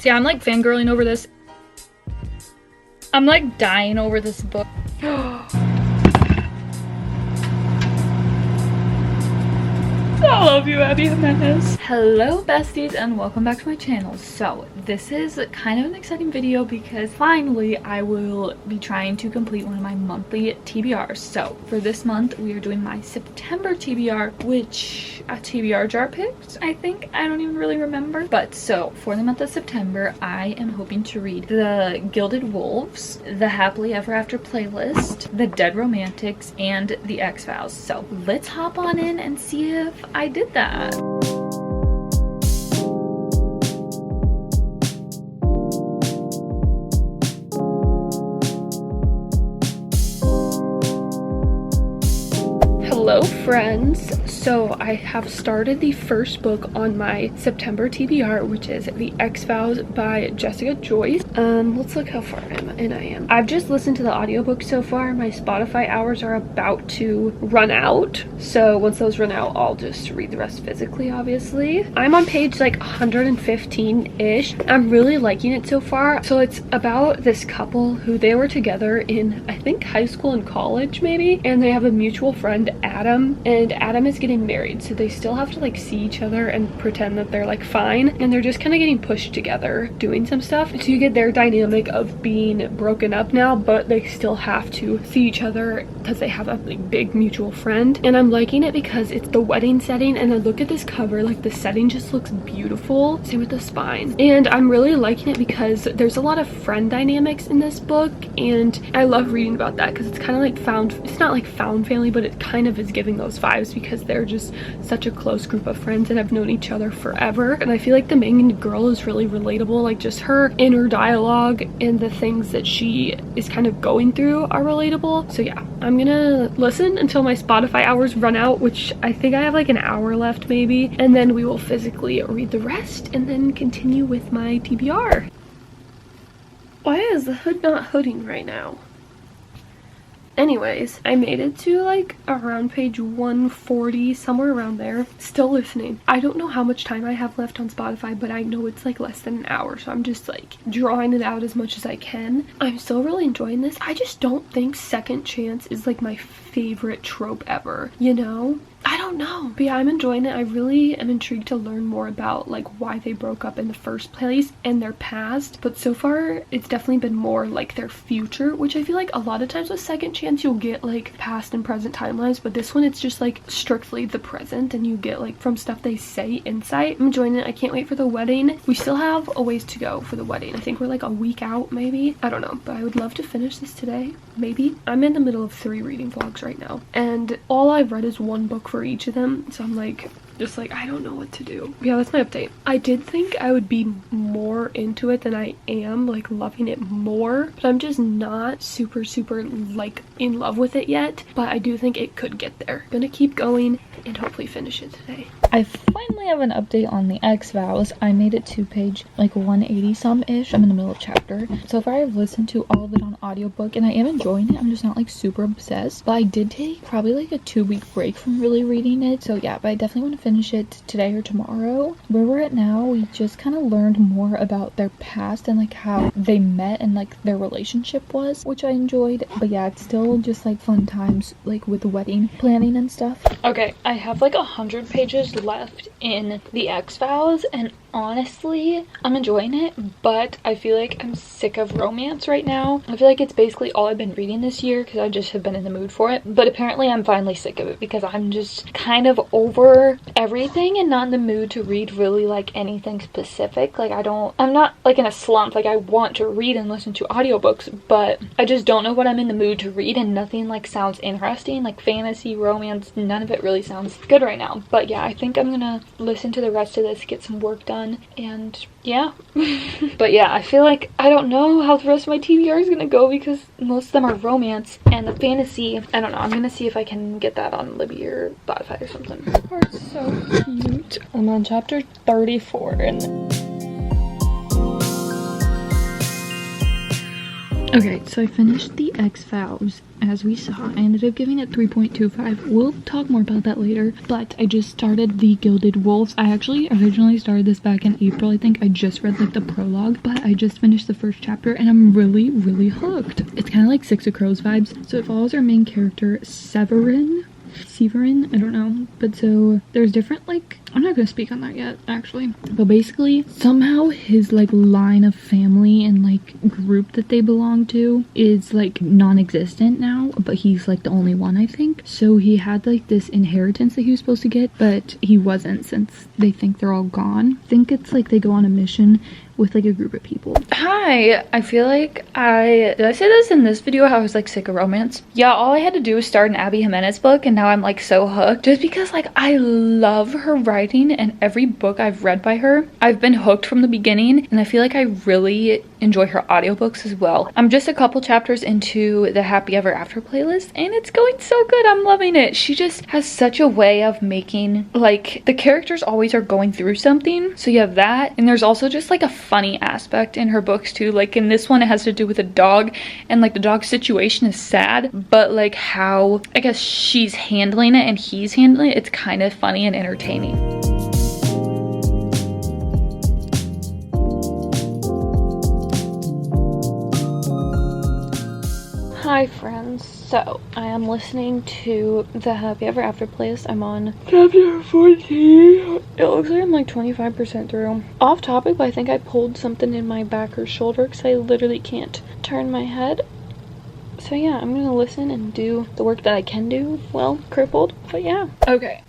See, I'm like fangirling over this. I'm like dying over this book. I love you, Abby Jimenez. Hello besties and welcome back to my channel. So this is kind of an exciting video because finally I will be trying to complete one of my monthly TBRs. So for this month we are doing my September TBR, which a TBR jar picked, I think. I don't even really remember. But so for the month of September I am hoping to read The Gilded Wolves, The Happily Ever After Playlist, The Dead Romantics, and The X-Files. So let's hop on in and see if I did that. Hello friends, so I have started the first book on my September TBR, which is The X-Files by Jessica Joyce. Let's look how far I am. I've just listened to the audiobook so far. My Spotify hours are about to run out, so once those run out I'll just read the rest physically, obviously. I'm on page like 115-ish. I'm really liking it so far. So it's about this couple who they were together in, I think, high school and college maybe, and they have a mutual friend, Adam, and Adam is getting married, so they still have to like see each other and pretend that they're like fine, and they're just kind of getting pushed together doing some stuff. So you get their dynamic of being broken up now, but they still have to see each other because they have a like big mutual friend. And I'm liking it because it's the wedding setting, and I look at this cover, like the setting just looks beautiful. Same with the spine, and I'm really liking it because there's a lot of friend dynamics in this book, and I love reading about that because it's kind of like it's not like found family, but it kind of is giving those vibes because they're just such a close group of friends and have known each other forever. And I feel like the main girl is really relatable, like just her inner dialogue and the things that she is kind of going through are relatable. So yeah, I'm gonna listen until my Spotify hours run out, which I think I have like an hour left maybe, and then we will physically read the rest and then continue with my TBR. Why is the hood not hooding right now? Anyways, I made it to like around page 140, somewhere around there. Still listening. I don't know how much time I have left on Spotify, but I know it's like less than an hour, so I'm just like drawing it out as much as I can. I'm still really enjoying this. I just don't think second chance is like my favorite trope ever, you know? I don't know, but yeah, I'm enjoying it. I really am intrigued to learn more about like why they broke up in the first place and their past, but so far it's definitely been more like their future, which I feel like a lot of times with second chance you'll get like past and present timelines, but this one it's just like strictly the present, and you get like from stuff they say insight. I'm enjoying it. I can't wait for the wedding. We still have a ways to go for the wedding. I think we're like a week out maybe. I don't know, but I would love to finish this today, maybe. I'm in the middle of 3 reading vlogs right now, and all I've read is one book for each of them, so I'm like just like I don't know what to do. Yeah, that's my update. I did think I would be more into it than I am, like loving it more, but I'm just not super like in love with it yet, but I do think it could get there. Gonna keep going and hopefully finish it today. I finally have an update on the X-Files. I made it to page like 180 some ish. I'm in the middle of chapter. So far I've listened to all of it on audiobook and I am enjoying it. I'm just not like super obsessed, but I did take probably like a 2-week break from really reading it. So yeah, but I definitely want to finish it today or tomorrow. Where we're at now, we just kind of learned more about their past and like how they met and like their relationship was, which I enjoyed. But yeah, it's still just like fun times like with the wedding planning and stuff. Okay, I have like 100 pages left in the X-Files, and honestly I'm enjoying it, but I feel like I'm sick of romance right now. I feel like it's basically all I've been reading this year because I just have been in the mood for it, but apparently I'm finally sick of it because I'm just kind of over everything and not in the mood to read really like anything specific. Like I'm not like in a slump. Like I want to read and listen to audiobooks, but I just don't know what I'm in the mood to read, and nothing like sounds interesting, like fantasy, romance, none of it really sounds good right now. But yeah, I think I'm gonna listen to the rest of this, get some work done, and yeah. But yeah, I feel like I don't know how the rest of my TBR is gonna go because most of them are romance, and the fantasy, I don't know. I'm gonna see if I can get that on Libby or Spotify or something. This part's so cute. I'm on chapter 34 and Okay, so I finished the X-Files. As we saw, I ended up giving it 3.25. We'll talk more about that later, but I just started the Gilded Wolves. I actually originally started this back in April. I think I just read like the prologue, but I just finished the first chapter and I'm really hooked. It's kind of like Six of Crows vibes. So it follows our main character, Severin, I don't know, but so there's different, like, I'm not gonna speak on that yet actually, but basically somehow his like line of family and like group that they belong to is like non-existent now, but he's like the only one, I think. So he had like this inheritance that he was supposed to get, but he wasn't, since they think they're all gone. I think it's like they go on a mission with like a group of people. Hi, I feel like did I say this in this video, how I was like sick of romance? Yeah, all I had to do was start an Abby Jimenez book and now I'm like so hooked, just because like I love her writing, and every book I've read by her, I've been hooked from the beginning, and I feel like I really enjoy her audiobooks as well. I'm just a couple chapters into the Happy Ever After playlist and it's going so good. I'm loving it. She just has such a way of making, like, the characters always are going through something, so you have that, and there's also just like a funny aspect in her books too. Like in this one, it has to do with a dog, and like the dog's situation is sad, but like how I guess she's handling it and he's handling it, it's kind of funny and entertaining. Hi friends, so I am listening to the Happy Ever After playlist. I'm on chapter 14. It looks like I'm like 25% through. Off topic, but I think I pulled something in my back or shoulder because I literally can't turn my head. So yeah, I'm gonna listen and do the work that I can do while crippled, but yeah. Okay,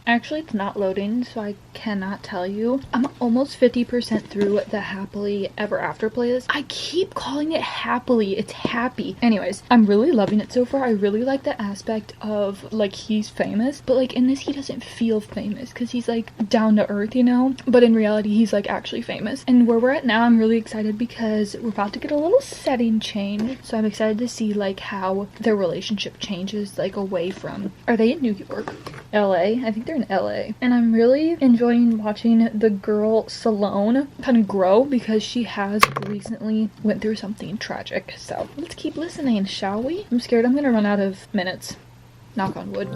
actually it's not loading, so I cannot tell you. I'm almost 50% through the Happily Ever After playlist. I keep calling it happily, it's happy. Anyways, I'm really loving it so far. I really like the aspect of like he's famous, but like in this he doesn't feel famous because he's like down to earth, you know, but in reality he's like actually famous. And where we're at now, I'm really excited because we're about to get a little setting change, so I'm excited to see like how their relationship changes, like away from, are they in New York? LA? I think they're in LA. And I'm really enjoying watching the girl Salone kind of grow because she has recently went through something tragic. So let's keep listening, shall we? I'm scared I'm gonna run out of minutes. Knock on wood.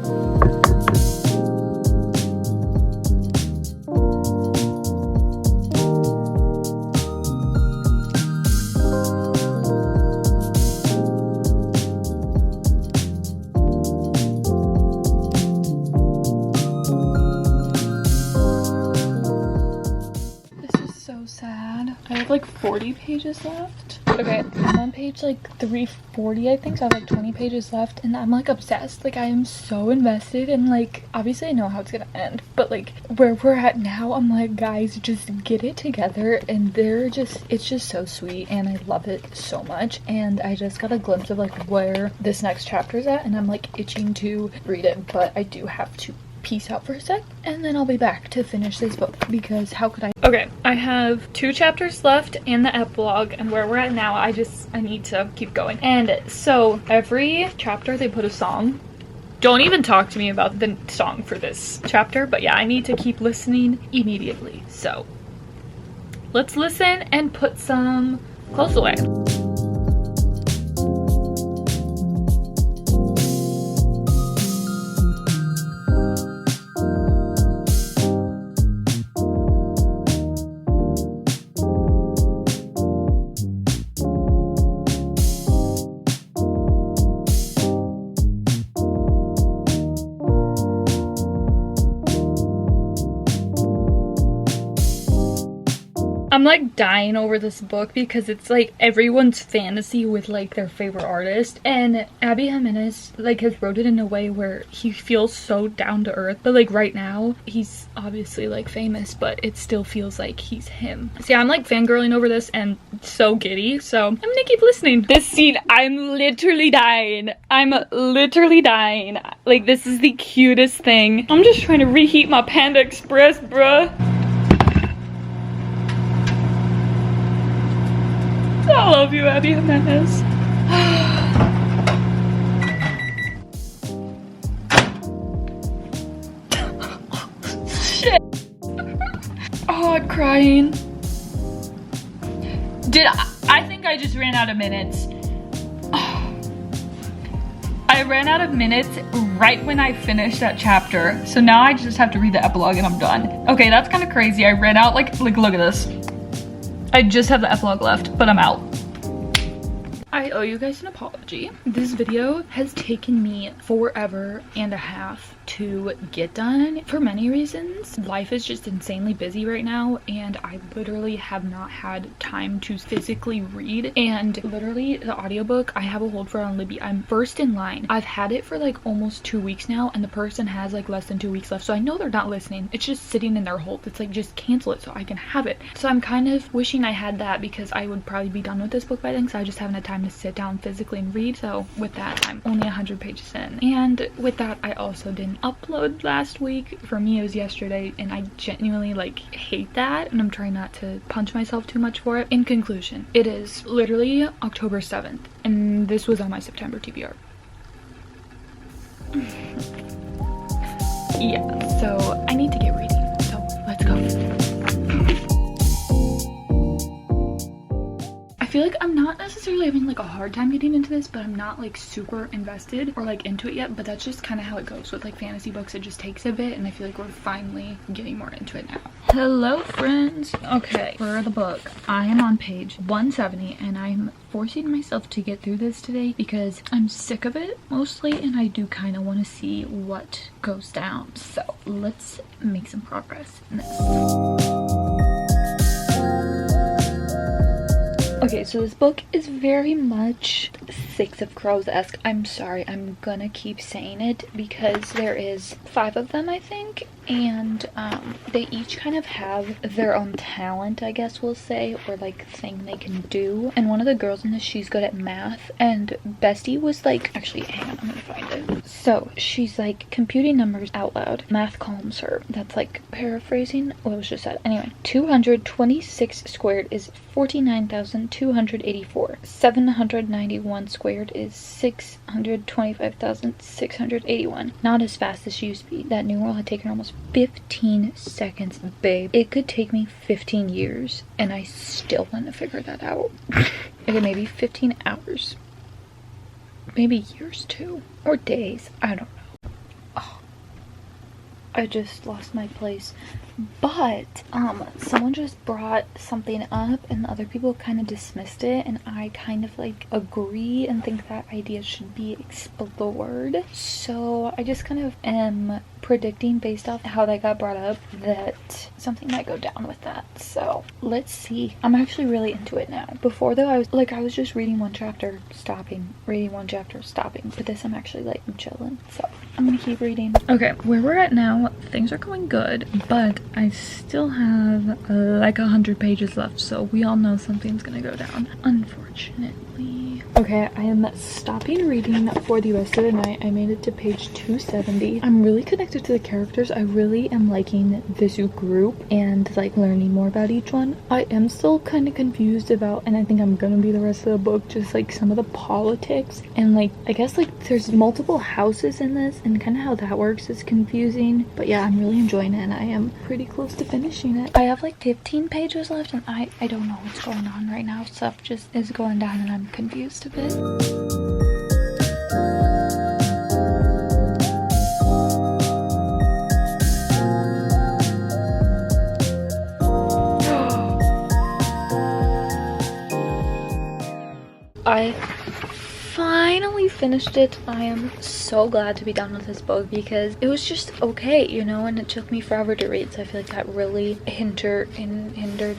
I have like 40 pages left. Okay, I'm on page like 340, I think, so I have like 20 pages left, and I'm like obsessed. Like I am so invested, and like obviously I know how it's gonna end, but like where we're at now, I'm like, guys, just get it together. And it's just so sweet and I love it so much. And I just got a glimpse of like where this next chapter is at, and I'm like itching to read it, but I do have to peace out for a sec and then I'll be back to finish this book because how could I? Okay, I have 2 chapters left and the epilogue, and where we're at now, I need to keep going. And so every chapter they put a song. Don't even talk to me about the song for this chapter, but yeah, I need to keep listening immediately. So let's listen and put some clothes away. I'm like dying over this book because it's like everyone's fantasy with like their favorite artist, and Abby Jimenez like has wrote it in a way where he feels so down to earth, but like right now he's obviously like famous, but it still feels like he's him. See, I'm like fangirling over this and so giddy, so I'm gonna keep listening. This scene, I'm literally dying. Like this is the cutest thing. I'm just trying to reheat my Panda Express, bruh. I love you, Abby Jimenez. Shit. Oh, I'm crying. Did I I think I just ran out of minutes. I ran out of minutes right when I finished that chapter. So now I just have to read the epilogue and I'm done. Okay, that's kind of crazy. I ran out, like look at this. I just have the epilogue left, but I'm out. I owe you guys an apology. This video has taken me forever and a half to get done for many reasons. Life is just insanely busy right now and I literally have not had time to physically read, and literally the audiobook I have a hold for on Libby. I'm first in line. I've had it for like almost 2 weeks now and the person has like less than 2 weeks left, so I know they're not listening. It's just sitting in their hold. It's like, just cancel it so I can have it. So I'm kind of wishing I had that because I would probably be done with this book by then, so I just haven't had time to sit down physically and read. So with that, I'm only 100 pages in, and with that I also didn't upload last week. For me it was yesterday and I genuinely like hate that, and I'm trying not to punch myself too much for it. In conclusion, it is literally October 7th and this was on my September TBR. Yeah, so I need to get reading, so let's go. I feel like I'm not necessarily having like a hard time getting into this, but I'm not like super invested or like into it yet, but that's just kind of how it goes with like fantasy books. It just takes a bit, and I feel like we're finally getting more into it now. Hello friends. Okay, for the book I am on page 170 and I'm forcing myself to get through this today because I'm sick of it mostly, and I do kind of want to see what goes down. So let's make some progress in this. Okay, so this book is very much Six of Crows-esque. I'm sorry, I'm gonna keep saying it because there is 5 of them, I think, and they each kind of have their own talent, I guess we'll say, or like thing they can do. And one of the girls in this, she's good at math, and Bestie was like, actually hang on, I'm gonna find it. So she's like computing numbers out loud. Math calms her. That's like paraphrasing what was just said. Anyway, 226 squared is 49,284. 791 squared is 625,681. Not as fast as she used to be. That numeral had taken almost 15 seconds, babe. It could take me 15 years and I still want to figure that out. Okay, maybe 15 hours. Maybe years too. Or days. I don't know. Oh, I just lost my place. But someone just brought something up and the other people kind of dismissed it, and I kind of like agree and think that idea should be explored. So I just kind of am predicting based off how that got brought up that something might go down with that. So let's see. I'm actually really into it now. Before though, I was just reading one chapter, stopping, reading one chapter, stopping, but this I'm actually like, I'm chilling, so I'm gonna keep reading. Okay, where we're at now, things are going good, but I still have like 100 pages left, so we all know something's gonna go down, unfortunately. Okay, I am stopping reading for the rest of the night. I made it to page 270. I'm really connected to the characters. I really am liking this group and like learning more about each one. I am still kind of confused about, and I think I'm gonna be the rest of the book, just like some of the politics and like, I guess like there's multiple houses in this and kind of how that works is confusing. But yeah, I'm really enjoying it and I am pretty close to finishing it. I have like 15 pages left and I don't know what's going on right now. Stuff just is going down and I'm confused a bit. I finally finished it. I am so glad to be done with this book because it was just okay, you know, and it took me forever to read, so I feel like that really hindered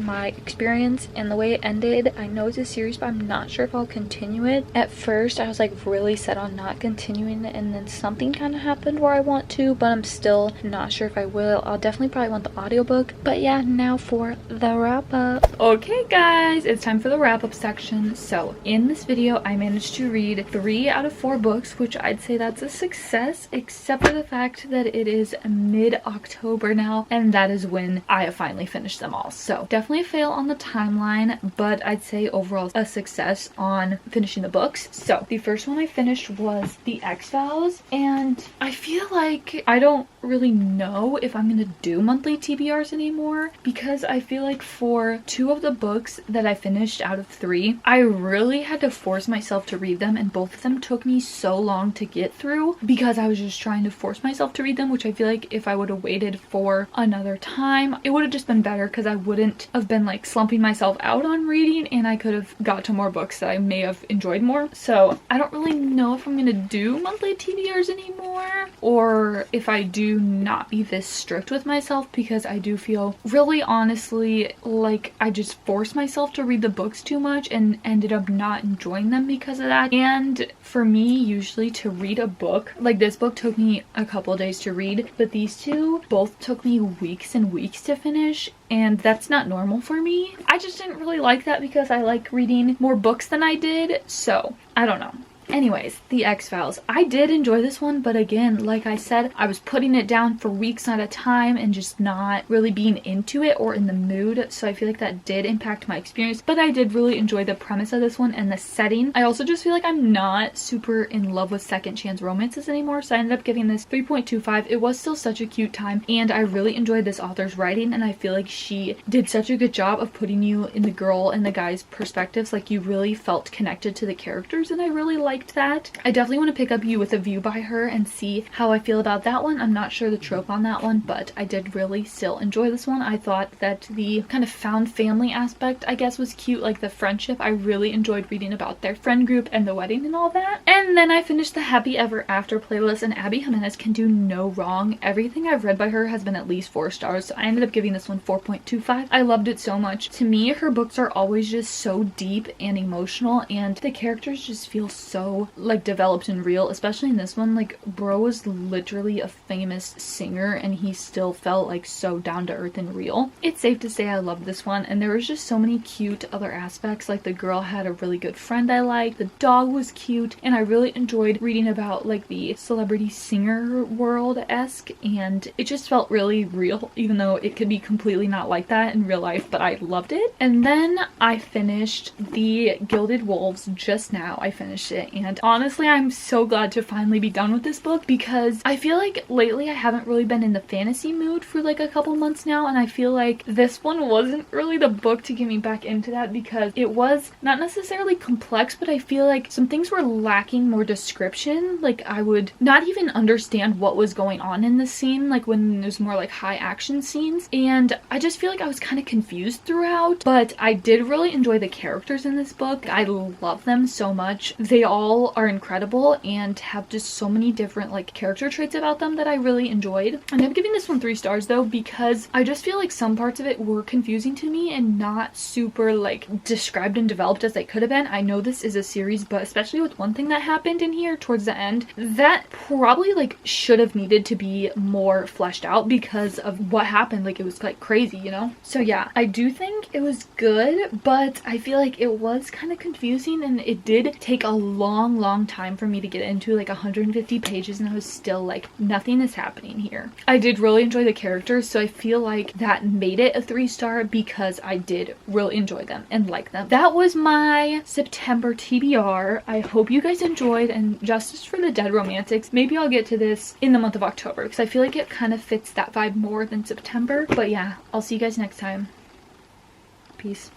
my experience. And the way it ended, I know it's a series, but I'm not sure if I'll continue it. At first I was like really set on not continuing it, and then something kind of happened where I want to, but I'm still not sure if I will. I'll definitely probably want the audiobook. But yeah, now for the wrap up. Okay guys, it's time for the wrap up section. So in this video I managed to read 3 out of 4 books, which I'd say that's a success, except for the fact that it is mid-October now, and that is when I have finally finished them all. So definitely a fail on the timeline, but I'd say overall a success on finishing the books. So the first one I finished was The X-Files, and I feel like I don't really know if I'm gonna do monthly TBRs anymore, because I feel like for 2 of the books that I finished out of 3, I really had to force myself to read them, and both of them took me so long to get through because I was just trying to force myself to read them, which I feel like if I would have waited for another time, it would have just been better because I wouldn't have been like slumping myself out on reading, and I could have got to more books that I may have enjoyed more. So I don't really know if I'm gonna do monthly TBRs anymore, or if I do, not be this strict with myself, because I do feel really honestly like I just forced myself to read the books too much and ended up not enjoying them because of that. And for me, usually to read a book, like this book took me a couple days to read, but these 2 both took me weeks and weeks to finish, and that's not normal for me. I just didn't really like that because I like reading more books than I did, so I don't know. Anyways, The X-Files. I did enjoy this one, but again, like I said, I was putting it down for weeks at a time and just not really being into it or in the mood, so I feel like that did impact my experience. But I did really enjoy the premise of this one and the setting. I also just feel like I'm not super in love with second chance romances anymore, so I ended up giving this 3.25. It was still such a cute time, and I really enjoyed this author's writing, and I feel like she did such a good job of putting you in the girl and the guy's perspectives. Like, you really felt connected to the characters, and I really liked that. I definitely want to pick up You with a View by her and see how I feel about that one. I'm not sure the trope on that one, but I did really still enjoy this one. I thought that the kind of found family aspect, I guess, was cute, like the friendship. I really enjoyed reading about their friend group and the wedding and all that. And then I finished the Happy Ever After playlist, and Abby Jimenez can do no wrong. Everything I've read by her has been at least 4 stars, so I ended up giving this one 4.25. I loved it so much. To me, her books are always just so deep and emotional, and the characters just feel so like developed and real, especially in this one. Like, bro was literally a famous singer and he still felt like so down to earth and real. It's safe to say I loved this one, and there was just so many cute other aspects. Like, the girl had a really good friend I liked, the dog was cute, and I really enjoyed reading about like the celebrity singer world-esque, and it just felt really real, even though it could be completely not like that in real life, but I loved it. And then I finished The Gilded Wolves just now. I finished it, and honestly, I'm so glad to finally be done with this book, because I feel like lately I haven't really been in the fantasy mood for like a couple months now, and I feel like this one wasn't really the book to get me back into that, because it was not necessarily complex, but I feel like some things were lacking more description. Like, I would not even understand what was going on in the scene, like when there's more like high action scenes, and I just feel like I was kind of confused throughout. But I did really enjoy the characters in this book. I love them so much. They all are incredible and have just so many different like character traits about them that I really enjoyed. And I'm giving this one 3 stars though, because I just feel like some parts of it were confusing to me and not super like described and developed as they could have been. I know this is a series, but especially with one thing that happened in here towards the end that probably like should have needed to be more fleshed out because of what happened. Like, it was like crazy, you know? So yeah, I do think it was good, but I feel like it was kind of confusing, and it did take a long time for me to get into, like 150 pages, and I was still like, nothing is happening here. I did really enjoy the characters, so I feel like that made it a 3-star because I did really enjoy them and like them. That was my September TBR. I hope you guys enjoyed, and Justice for the Dead Romantics, maybe I'll get to this in the month of October because I feel like it kind of fits that vibe more than September. But yeah, I'll see you guys next time. Peace.